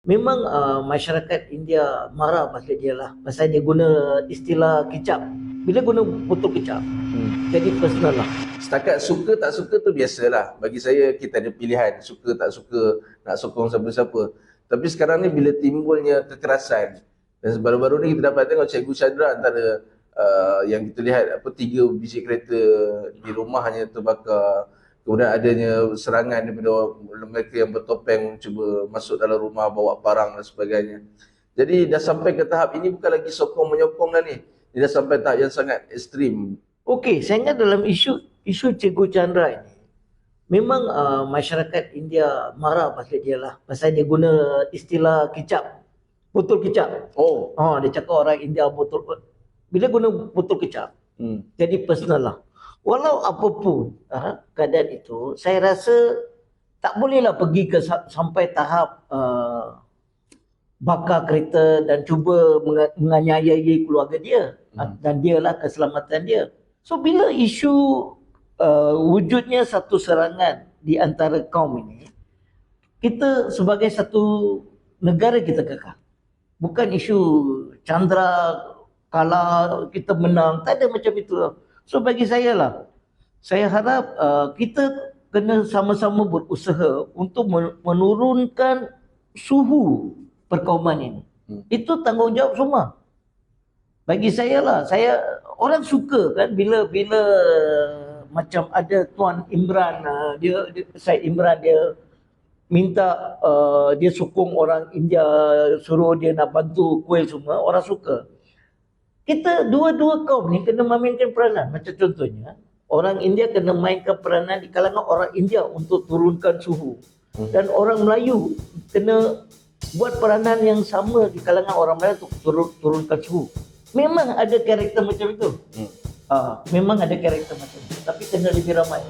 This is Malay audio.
Memang masyarakat India marah pasal dia lah. Pasal dia guna istilah kicap. Bila guna botol kicap, jadi personal lah. Setakat suka tak suka tu biasalah. Bagi saya kita ada pilihan, suka tak suka, nak sokong siapa-siapa. Tapi sekarang ni bila timbulnya kekerasan, dan baru-baru ni kita dapat tengok Cikgu Chandra antara yang kita lihat 3 biji kereta di rumahnya terbakar. Kemudian adanya serangan daripada mereka yang bertopeng cuba masuk dalam rumah bawa barang dan sebagainya. Jadi dah sampai ke tahap ini bukan lagi sokong menyokong dah ni. Dia dah sampai tahap yang sangat ekstrim. Okey, saya ingat dalam isu Cikgu Chandra ini, memang masyarakat India marah pasal dia lah. Pasal dia guna istilah kicap, botol kicap. Dia cakap orang India botol. Bila guna botol kicap, jadi personal lah. Walau apapun keadaan itu, saya rasa tak bolehlah pergi ke sampai tahap bakar kereta dan cuba menganiayai keluarga dia dan dialah keselamatan dia. So bila isu wujudnya satu serangan di antara kaum ini, kita sebagai satu negara kita kekal. Bukan isu Chandra kalah kita menang, tak ada macam itu. So bagi saya lah, saya harap kita kena sama-sama berusaha untuk menurunkan suhu perkauman ini. Itu tanggungjawab semua. Bagi saya lah, orang suka kan bila macam ada Tuan Imran, Syed Imran dia minta dia sokong orang India, suruh dia nak bantu kuih semua, orang suka. Kita dua-dua kaum ni kena memainkan peranan. Macam contohnya, orang India kena mainkan peranan di kalangan orang India untuk turunkan suhu. Dan orang Melayu kena buat peranan yang sama di kalangan orang Melayu untuk turunkan suhu. Memang ada karakter macam itu. Memang ada karakter macam itu. Tapi kena lebih ramai.